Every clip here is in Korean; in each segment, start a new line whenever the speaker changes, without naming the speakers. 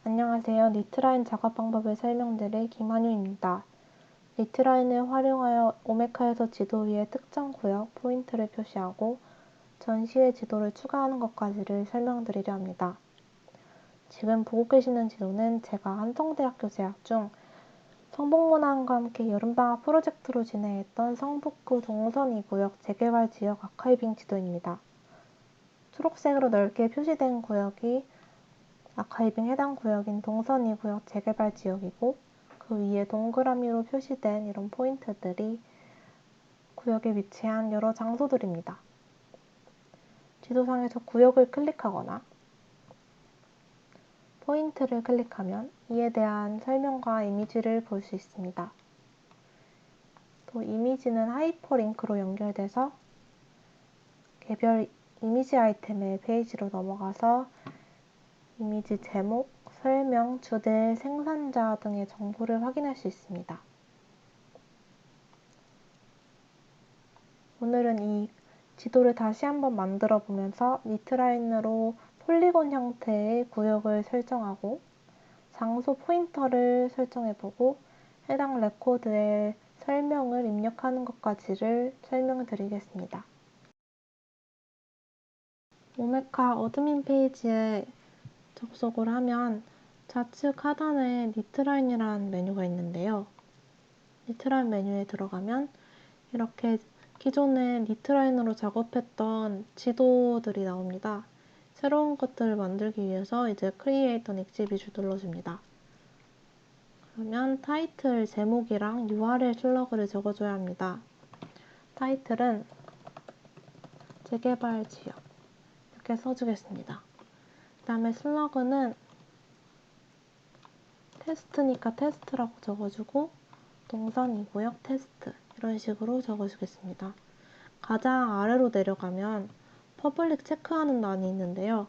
안녕하세요. 니트라인 작업 방법을 설명드릴 김한유입니다. 니트라인을 활용하여 오메카에서 지도 위에 특정 구역, 포인트를 표시하고 전시회 지도를 추가하는 것까지를 설명드리려 합니다. 지금 보고 계시는 지도는 제가 한성대학교 재학 중 성북문화원과 함께 여름방학 프로젝트로 진행했던 성북구 동선 2구역 재개발 지역 아카이빙 지도입니다. 초록색으로 넓게 표시된 구역이 아카이빙 해당 구역인 동선 2구역 재개발 지역이고 그 위에 동그라미로 표시된 이런 포인트들이 구역에 위치한 여러 장소들입니다. 지도상에서 구역을 클릭하거나 포인트를 클릭하면 이에 대한 설명과 이미지를 볼 수 있습니다. 또 이미지는 하이퍼링크로 연결돼서 개별 이미지 아이템의 페이지로 넘어가서 이미지 제목, 설명, 주제, 생산자 등의 정보를 확인할 수 있습니다. 오늘은 이 지도를 다시 한번 만들어 보면서 니트라인으로 폴리곤 형태의 구역을 설정하고 장소 포인터를 설정해 보고 해당 레코드에 설명을 입력하는 것까지를 설명드리겠습니다. 오메카 어드민 페이지에 접속을 하면 좌측 하단에 니트라인이라는 메뉴가 있는데요. 니트라인 메뉴에 들어가면 이렇게 기존에 니트라인으로 작업했던 지도들이 나옵니다. 새로운 것들을 만들기 위해서 이제 크리에이터 엑지비주 눌러줍니다. 그러면 타이틀, 제목이랑 URL 슬러그를 적어줘야 합니다. 타이틀은 재개발 지역 이렇게 써주겠습니다. 그 다음에 슬러그는 테스트니까 테스트라고 적어주고 동선 2구역 테스트 이런 식으로 적어주겠습니다. 가장 아래로 내려가면 퍼블릭 체크하는 란이 있는데요.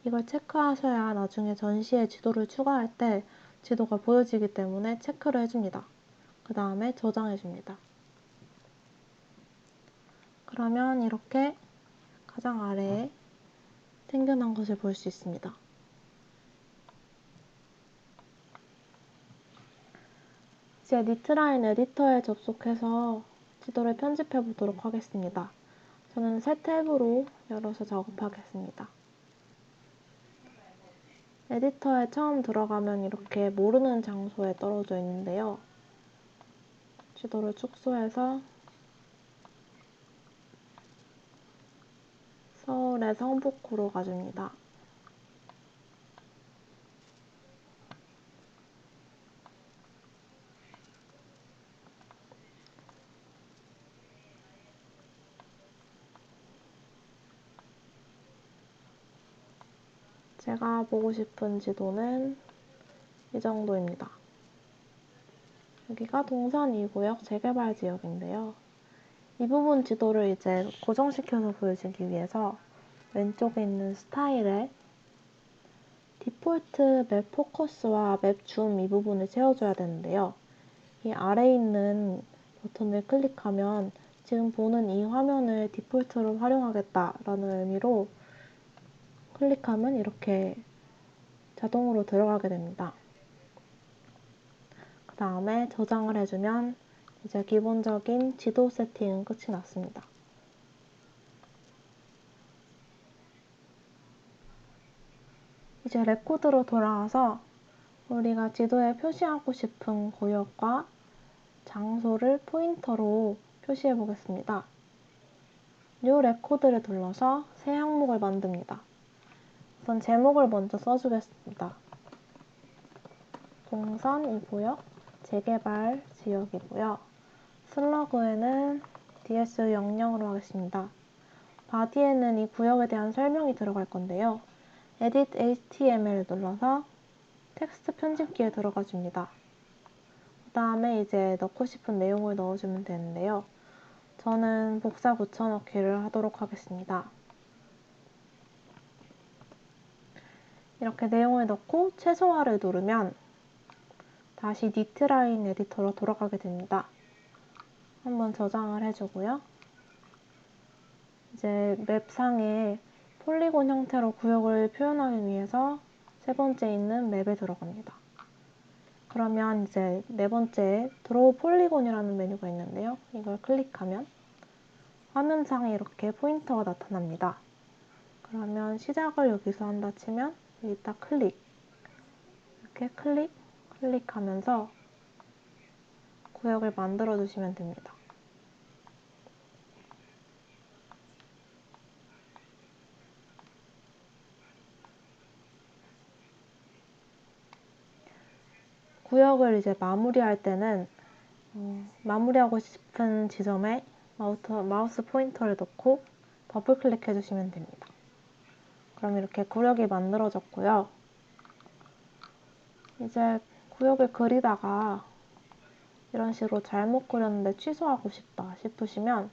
이걸 체크하셔야 나중에 전시에 지도를 추가할 때 지도가 보여지기 때문에 체크를 해줍니다. 그 다음에 저장해줍니다. 그러면 이렇게 가장 아래에 생겨난 것을 볼 수 있습니다. 이제 니트라인 에디터에 접속해서 지도를 편집해 보도록 하겠습니다. 저는 새 탭으로 열어서 작업하겠습니다. 에디터에 처음 들어가면 이렇게 모르는 장소에 떨어져 있는데요. 지도를 축소해서 서울의 성북구로 가줍니다. 제가 보고 싶은 지도는 이 정도입니다. 여기가 동선 2구역 재개발 지역인데요. 이 부분 지도를 이제 고정시켜서 보여주기 위해서 왼쪽에 있는 스타일에 디폴트 맵 포커스와 맵 줌 이 부분을 채워줘야 되는데요. 이 아래에 있는 버튼을 클릭하면 지금 보는 이 화면을 디폴트로 활용하겠다라는 의미로 클릭하면 이렇게 자동으로 들어가게 됩니다. 그 다음에 저장을 해주면 이제 기본적인 지도 세팅은 끝이 났습니다. 이제 레코드로 돌아와서 우리가 지도에 표시하고 싶은 구역과 장소를 포인터로 표시해 보겠습니다. New 레코드를 눌러서 새 항목을 만듭니다. 우선 제목을 먼저 써주겠습니다. 동선 2구역 재개발 지역이고요. 슬러그에는 ds00으로 하겠습니다. 바디에는 이 구역에 대한 설명이 들어갈 건데요. Edit HTML을 눌러서 텍스트 편집기에 들어가 줍니다. 그 다음에 이제 넣고 싶은 내용을 넣어주면 되는데요. 저는 복사 붙여넣기를 하도록 하겠습니다. 이렇게 내용을 넣고 최소화를 누르면 다시 니트라인 에디터로 돌아가게 됩니다. 한번 저장을 해주고요. 이제 맵상에 폴리곤 형태로 구역을 표현하기 위해서 세 번째 있는 맵에 들어갑니다. 그러면 이제 네 번째 드로우 폴리곤이라는 메뉴가 있는데요. 이걸 클릭하면 화면상에 이렇게 포인터가 나타납니다. 그러면 시작을 여기서 한다 치면 여기다 클릭, 이렇게 클릭하면서 구역을 만들어 주시면 됩니다. 구역을 이제 마무리할 때는 마무리하고 싶은 지점에 마우스 포인터를 놓고 더블 클릭해 주시면 됩니다. 그럼 이렇게 구역이 만들어졌고요. 이제 구역을 그리다가 이런 식으로 잘못 그렸는데 취소하고 싶다 싶으시면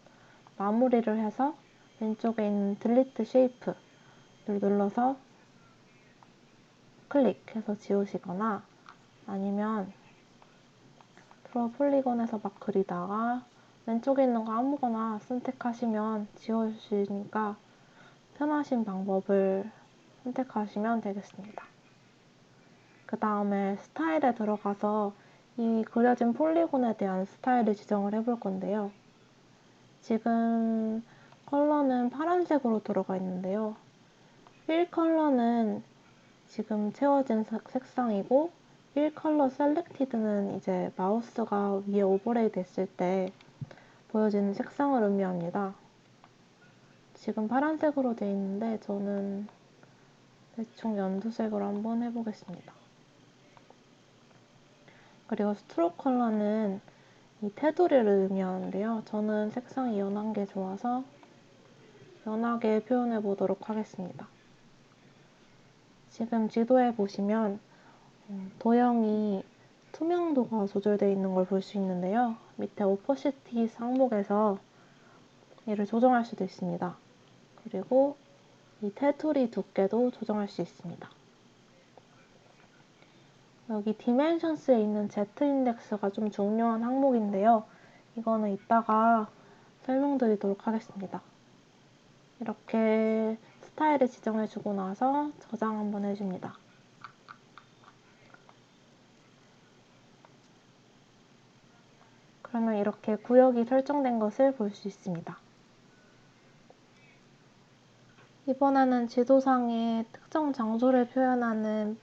마무리를 해서 왼쪽에 있는 딜리트 쉐이프를 눌러서 클릭해서 지우시거나 아니면 드로우 폴리곤에서 막 그리다가 왼쪽에 있는 거 아무거나 선택하시면 지워주시니까 편하신 방법을 선택하시면 되겠습니다. 그 다음에 스타일에 들어가서 이 그려진 폴리곤에 대한 스타일을 지정을 해볼 건데요. 지금 컬러는 파란색으로 들어가 있는데요. 필 컬러는 지금 채워진 색상이고 필 컬러 셀렉티드는 이제 마우스가 위에 오버레이 됐을 때 보여지는 색상을 의미합니다. 지금 파란색으로 되어 있는데 저는 대충 연두색으로 한번 해보겠습니다. 그리고 스트로크 컬러는 이 테두리를 의미하는데요. 저는 색상이 연한 게 좋아서 연하게 표현해 보도록 하겠습니다. 지금 지도에 보시면 도형이 투명도가 조절되어 있는 걸 볼 수 있는데요. 밑에 오퍼시티 항목에서 이를 조정할 수도 있습니다. 그리고 이 테두리 두께도 조정할 수 있습니다. 여기 디멘션스에 있는 Z-인덱스가 좀 중요한 항목인데요. 이거는 이따가 설명드리도록 하겠습니다. 이렇게 스타일을 지정해주고 나서 저장 한번 해줍니다. 그러면 이렇게 구역이 설정된 것을 볼 수 있습니다. 이번에는 지도상의 특정 장소를 표현하는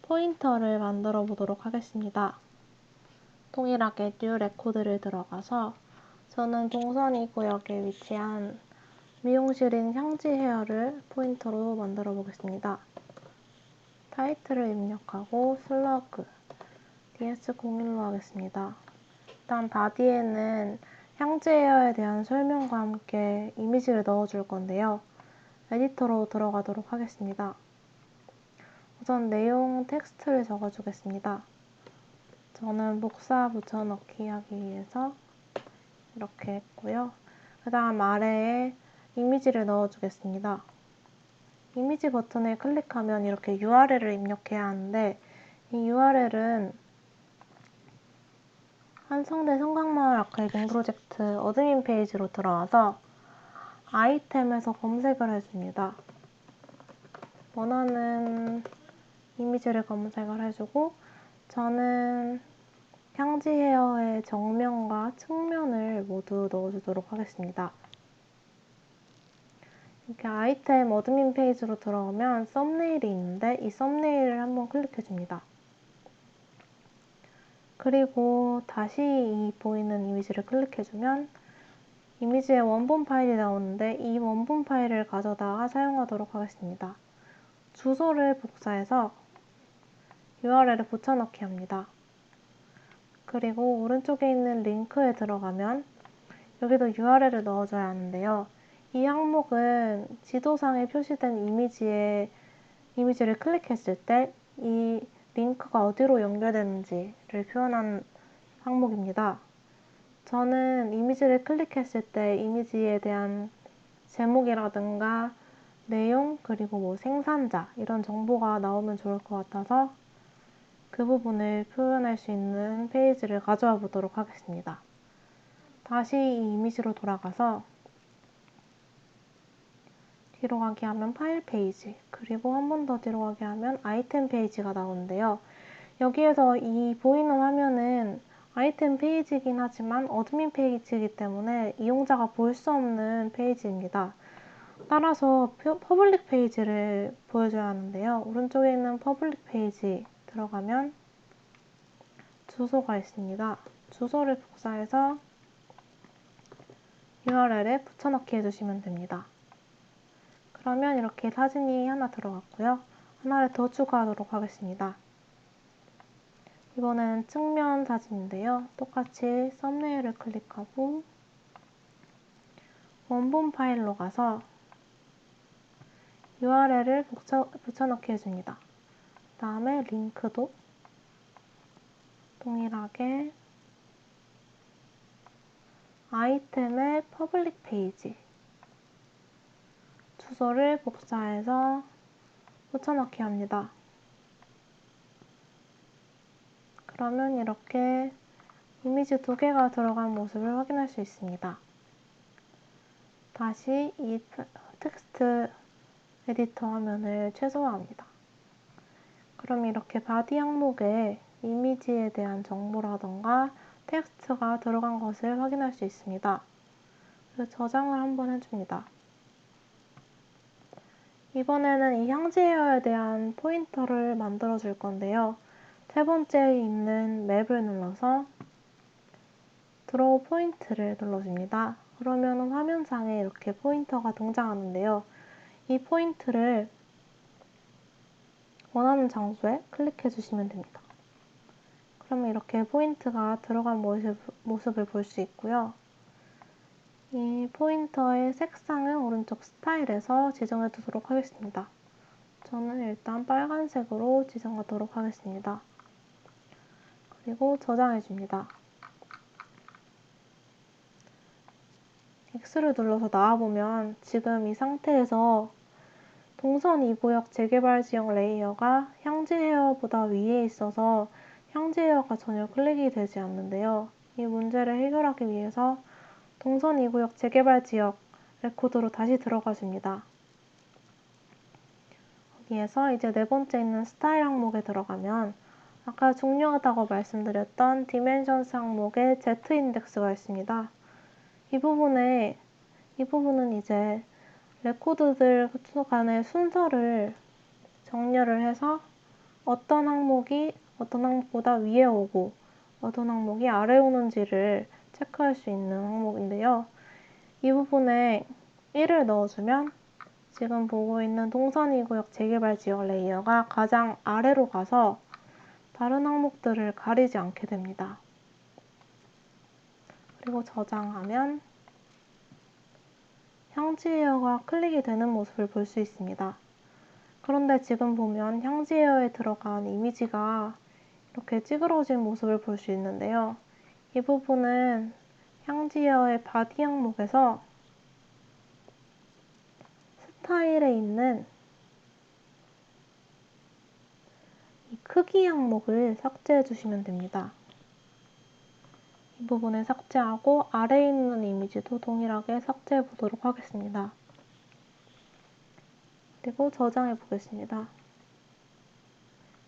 포인터를 만들어 보도록 하겠습니다. 동일하게 뉴 레코드를 들어가서 저는 동선이 구역에 위치한 미용실인 향지 헤어를 포인터로 만들어 보겠습니다. 타이틀을 입력하고 슬러그 ds01로 하겠습니다. 일단 바디에는 향지 헤어에 대한 설명과 함께 이미지를 넣어줄 건데요. 에디터로 들어가도록 하겠습니다. 우선 내용 텍스트를 적어주겠습니다. 저는 복사 붙여넣기 하기 위해서 이렇게 했고요. 그 다음 아래에 이미지를 넣어주겠습니다. 이미지 버튼을 클릭하면 이렇게 URL을 입력해야 하는데 이 URL은 한성대 성곽마을 아카이빙 프로젝트 어드민 페이지로 들어와서 아이템에서 검색을 해줍니다. 원하는 이미지를 검색을 해주고 저는 향지 헤어의 정면과 측면을 모두 넣어주도록 하겠습니다. 이렇게 아이템 어드민 페이지로 들어오면 썸네일이 있는데 이 썸네일을 한번 클릭해줍니다. 그리고 다시 이 보이는 이미지를 클릭해주면 이미지의 원본 파일이 나오는데 이 원본 파일을 가져다가 사용하도록 하겠습니다. 주소를 복사해서 URL을 붙여넣기 합니다. 그리고 오른쪽에 있는 링크에 들어가면 여기도 URL을 넣어줘야 하는데요. 이 항목은 지도상에 표시된 이미지를 클릭했을 때 이 링크가 어디로 연결되는지를 표현한 항목입니다. 저는 이미지를 클릭했을 때 이미지에 대한 제목이라든가 내용 그리고 뭐 생산자 이런 정보가 나오면 좋을 것 같아서 그 부분을 표현할 수 있는 페이지를 가져와 보도록 하겠습니다. 다시 이 이미지로 돌아가서 뒤로 가게 하면 파일 페이지, 그리고 한 번 더 뒤로 가게 하면 아이템 페이지가 나오는데요. 여기에서 이 보이는 화면은 아이템 페이지이긴 하지만 어드민 페이지이기 때문에 이용자가 볼 수 없는 페이지입니다. 따라서 퍼블릭 페이지를 보여줘야 하는데요. 오른쪽에 있는 퍼블릭 페이지 들어가면 주소가 있습니다. 주소를 복사해서 URL에 붙여넣기 해주시면 됩니다. 그러면 이렇게 사진이 하나 들어갔고요. 하나를 더 추가하도록 하겠습니다. 이번에는 측면 사진인데요. 똑같이 썸네일을 클릭하고 원본 파일로 가서 URL을 붙여넣기 해줍니다. 그 다음에 링크도 동일하게 아이템의 퍼블릭 페이지 주소를 복사해서 붙여넣기 합니다. 그러면 이렇게 이미지 2개가 들어간 모습을 확인할 수 있습니다. 다시 이 텍스트 에디터 화면을 최소화합니다. 그럼 이렇게 바디 항목에 이미지에 대한 정보라던가 텍스트가 들어간 것을 확인할 수 있습니다. 그래서 저장을 한번 해줍니다. 이번에는 이 향지에어에 대한 포인터를 만들어 줄 건데요. 세 번째에 있는 맵을 눌러서 드로우 포인트를 눌러줍니다. 그러면 화면상에 이렇게 포인터가 등장하는데요. 이 포인트를 원하는 장소에 클릭해 주시면 됩니다. 그러면 이렇게 포인트가 들어간 모습을 볼 수 있고요. 이 포인터의 색상은 오른쪽 스타일에서 지정해 두도록 하겠습니다. 저는 일단 빨간색으로 지정하도록 하겠습니다. 그리고 저장해 줍니다. X를 눌러서 나와보면 지금 이 상태에서 동선 2구역 재개발 지역 레이어가 향지 헤어보다 위에 있어서 향지 헤어가 전혀 클릭이 되지 않는데요. 이 문제를 해결하기 위해서 동선 2구역 재개발 지역 레코드로 다시 들어가 줍니다. 여기에서 이제 네 번째 있는 스타일 항목에 들어가면 아까 중요하다고 말씀드렸던 디멘션스 항목에 Z 인덱스가 있습니다. 이 부분은 이제 레코드들 간의 순서를 정렬을 해서 어떤 항목이 어떤 항목보다 위에 오고 어떤 항목이 아래에 오는지를 체크할 수 있는 항목인데요. 이 부분에 1을 넣어주면 지금 보고 있는 동선 2구역 재개발 지역 레이어가 가장 아래로 가서 다른 항목들을 가리지 않게 됩니다. 그리고 저장하면 향지 헤어가 클릭이 되는 모습을 볼 수 있습니다. 그런데 지금 보면 향지 헤어에 들어간 이미지가 이렇게 찌그러진 모습을 볼 수 있는데요. 이 부분은 향지 헤어의 바디 항목에서 스타일에 있는 이 크기 항목을 삭제해 주시면 됩니다. 이 부분을 삭제하고 아래에 있는 이미지도 동일하게 삭제해 보도록 하겠습니다. 그리고 저장해 보겠습니다.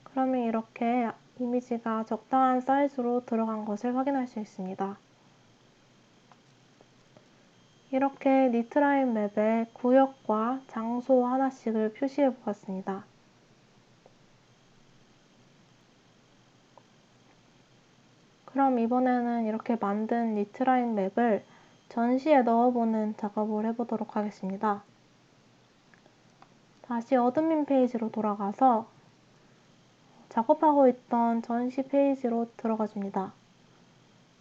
그러면 이렇게 이미지가 적당한 사이즈로 들어간 것을 확인할 수 있습니다. 이렇게 니트라인 맵에 구역과 장소 하나씩을 표시해 보았습니다. 그럼 이번에는 이렇게 만든 니트라인 맵을 전시에 넣어보는 작업을 해보도록 하겠습니다. 다시 어드민 페이지로 돌아가서 작업하고 있던 전시 페이지로 들어가 줍니다.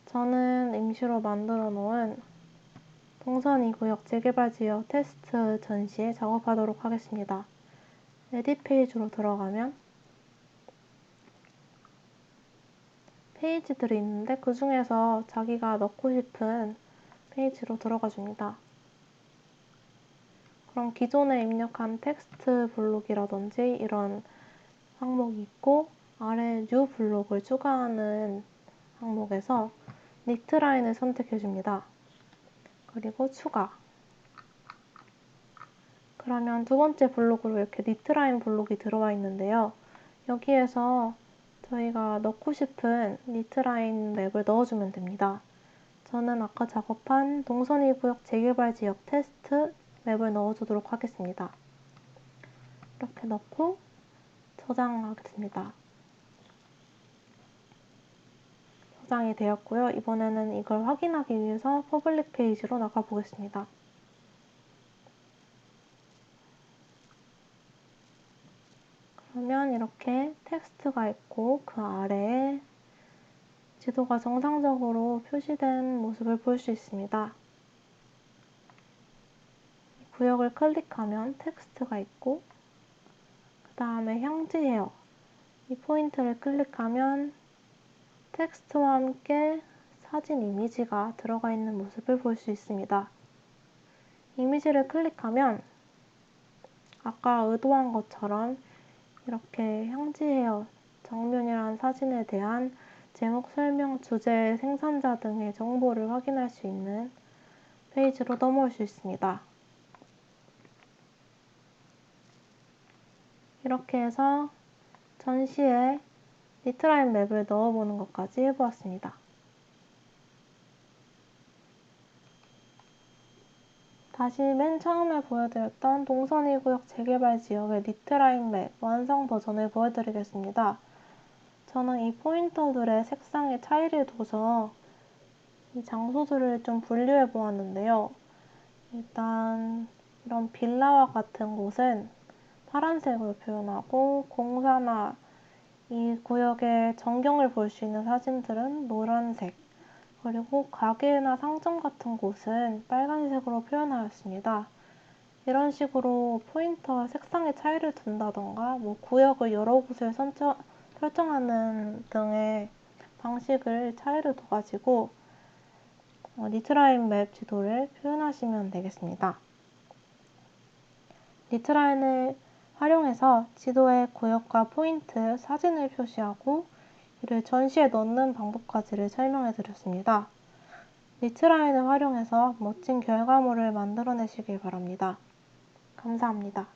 저는 임시로 만들어 놓은 동선 2구역 재개발 지역 테스트 전시에 작업하도록 하겠습니다. 에딧 페이지로 들어가면 페이지들이 있는데 그 중에서 자기가 넣고 싶은 페이지로 들어가 줍니다. 그럼 기존에 입력한 텍스트 블록이라든지 이런 항목이 있고 아래 뉴 블록을 추가하는 항목에서 니트라인을 선택해 줍니다. 그리고 추가. 그러면 두 번째 블록으로 이렇게 니트라인 블록이 들어와 있는데요. 여기에서 저희가 넣고 싶은 니트라인 맵을 넣어주면 됩니다. 저는 아까 작업한 동선이 구역 재개발 지역 테스트 맵을 넣어주도록 하겠습니다. 이렇게 넣고 저장하겠습니다. 저장이 되었고요. 이번에는 이걸 확인하기 위해서 퍼블릭 페이지로 나가 보겠습니다. 그러면 이렇게 텍스트가 있고 그 아래에 지도가 정상적으로 표시된 모습을 볼 수 있습니다. 구역을 클릭하면 텍스트가 있고 그 다음에 형지헤어 이 포인트를 클릭하면 텍스트와 함께 사진 이미지가 들어가 있는 모습을 볼 수 있습니다. 이미지를 클릭하면 아까 의도한 것처럼 이렇게 형지헤어 정면이란 사진에 대한 제목, 설명, 주제, 생산자 등의 정보를 확인할 수 있는 페이지로 넘어올 수 있습니다. 이렇게 해서 전시에 니트라인 맵을 넣어보는 것까지 해보았습니다. 다시 맨 처음에 보여드렸던 동선이 구역 재개발 지역의 니트라인 맵 완성 버전을 보여드리겠습니다. 저는 이 포인터들의 색상의 차이를 둬서 이 장소들을 좀 분류해 보았는데요. 일단 이런 빌라와 같은 곳은 파란색으로 표현하고 공사나 이 구역의 전경을 볼 수 있는 사진들은 노란색, 그리고 가게나 상점 같은 곳은 빨간색으로 표현하였습니다. 이런 식으로 포인터 색상의 차이를 둔다던가 구역을 여러 곳을 설정하는 등의 방식을 차이를 둬가지고 니트라인 맵 지도를 표현하시면 되겠습니다. 니트라인을 활용해서 지도의 구역과 포인트, 사진을 표시하고 이를 전시에 넣는 방법까지를 설명해 드렸습니다. 니트라인을 활용해서 멋진 결과물을 만들어내시길 바랍니다. 감사합니다.